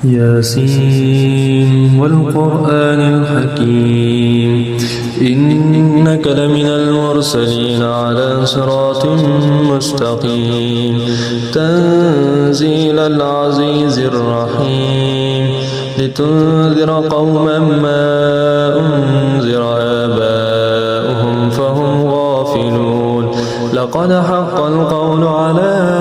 ياسين والقرآن الحكيم إنك لمن المرسلين على صراط مستقيم تنزيل العزيز الرحيم لتنذر قوما ما أنذر آباؤهم فهم غافلون لقد حق القول على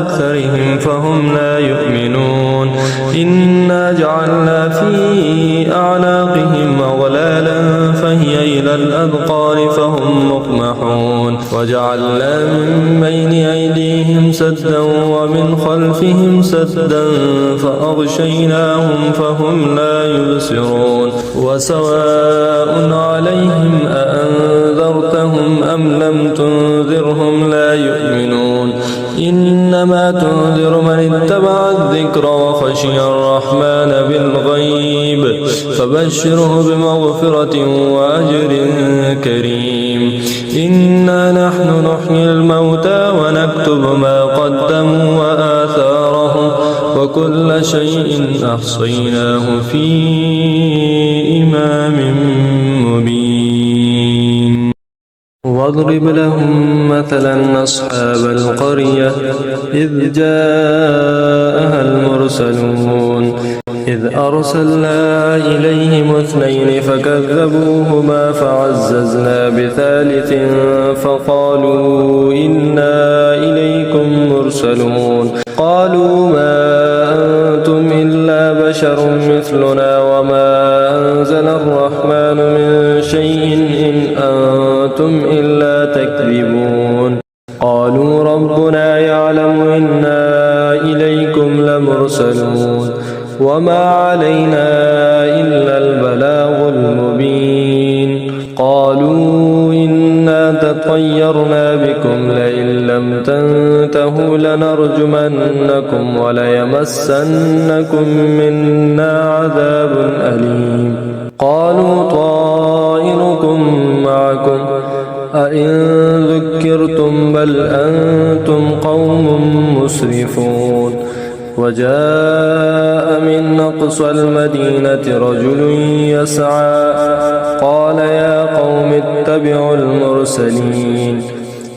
أكثرهم فهم لا يؤمنون إنا جعلنا في أعناقهم أغلالا فهي إلى الأذقان فهم مقمحون وجعلنا من بين أيديهم سدا ومن خلفهم سدا فأغشيناهم فهم لا يبصرون وسواء عليهم أأنذرتهم أم لم تنذرهم لا يؤمنون إنما تنذر من اتبع الذكر وخشي الرحمن بالغيب فبشره بمغفرة وأجر كريم إنا نحن نحيي الموتى ونكتب ما قدموا وآثارهم وكل شيء أحصيناه في إمام مبين واضرب لهم مثلا أصحاب القرية إذ جاءها المرسلون إذ أرسلنا إليهم اثنين فكذبوهما فعززنا بثالث فقالوا إنا إليكم مرسلون قالوا ما أنتم إلا بشر مثلنا وما أنزل الرحمن من شيء إن أنتم إلا تكذبون قالوا ربنا يعلم إنا إليكم لمرسلون وما علينا إلا البلاغ المبين قالوا إنا تطيرنا بكم لئن لم تنتهوا لنرجمنكم وليمسنكم منا عذاب أليم قالوا طائركم معكم أئن ذكرتم بل أنتم قوم مسرفون وجاء من أقصى المدينة رجل يسعى قال يا قوم اتبعوا المرسلين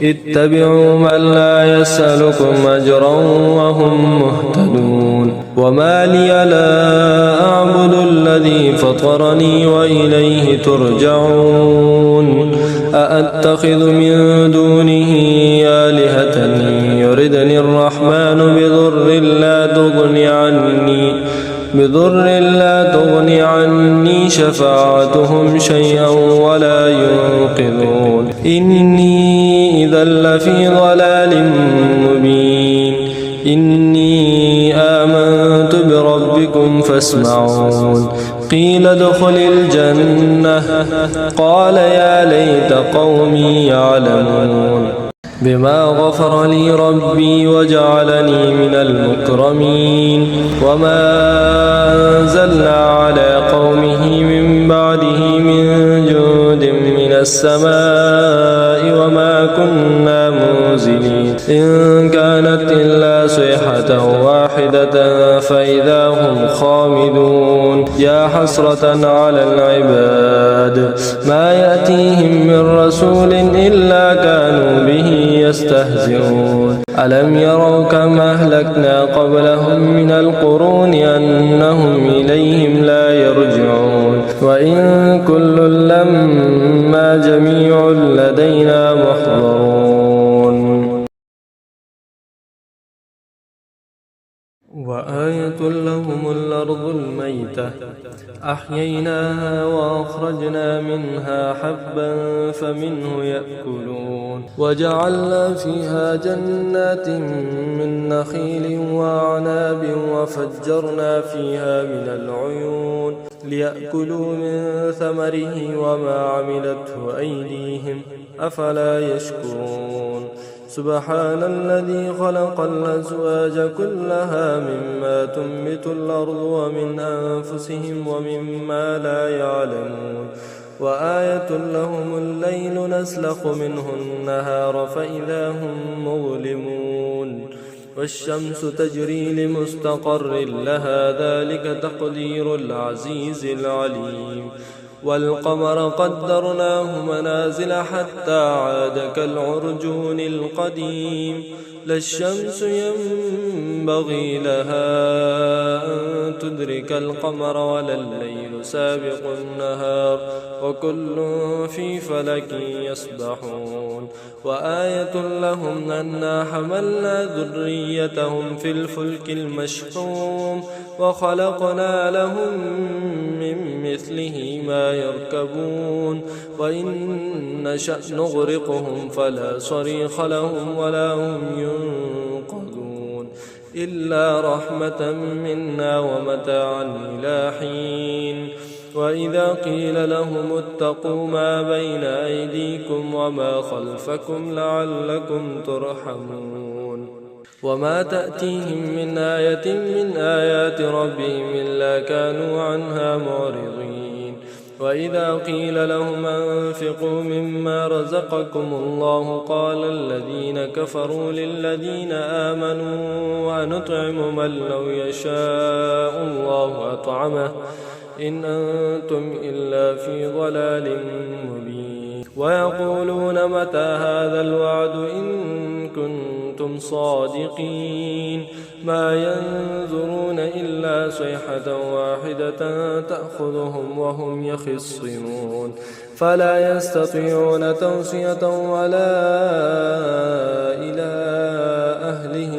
اتبعوا من لا يسألكم أجرا وهم مهتدون وما لي لا أعبد الذي فطرني وإليه ترجعون أأتخذ من دونه آلهة يردني الرحمن بضر لا تغني عني شفاعتهم شيئا ولا ينقذون إني إذا لفي ضلال مبين إني آمنت بربكم فاسمعون قيل ادخل الجنة قال يا ليت قومي يعلمون بما غفر لي ربي وجعلني من المكرمين وما أنزلنا على قومه من بعده من جند من السماء وما كنا منزلين إن كانت إلا صيحة واحدة فإذا هم خامدون يا حسرة على العباد ما يأتيهم من رسول إلا كانوا به يستهزئون ألم يروا كم أهلكنا قبلهم من القرون أنهم إليهم لا يرجعون وإن كل لما جميع لدينا محضرون وآية لهم الأرض الميتة أحييناها وأخرجنا منها حبا فمنه يأكلون وجعلنا فيها جنات من نخيل وأعناب وفجرنا فيها من العيون ليأكلوا من ثمره وما عملته أيديهم أفلا يشكرون سبحان الذي خلق الأزواج كلها مما تنبت الأرض ومن أنفسهم ومما لا يعلمون وآية لهم الليل نسلخ منه النهار فإذا هم مظلمون والشمس تجري لمستقر لها ذلك تقدير العزيز العليم والقمر قدرناه منازل حتى عاد كالعرجون القديم لا الشمس ينبغي لها أن تدرك القمر ولا الليل سابق النهار وكل في فلك يسبحون وآية لهم أنا حملنا ذريتهم في الفلك المشحون وخلقنا لهم من مثله ما يركبون وإن نشأ نغرقهم فلا صريخ لهم ولا هم ينقذون إلا رحمة منا ومتاعا إلى حين وإذا قيل لهم اتقوا ما بين أيديكم وما خلفكم لعلكم ترحمون وما تأتيهم من آية من آيات ربهم إلا كانوا عنها معرضين وإذا قيل لهم أنفقوا مما رزقكم الله قال الذين كفروا للذين آمنوا أنطعم من لو يشاء الله أطعمه إن أنتم إلا في ضلال مبين ويقولون متى هذا الوعد إن كنتم صادقين ما ينظرون إلا صيحة واحدة تأخذهم وهم يخصمون فلا يستطيعون توصية ولا إلى أهلهم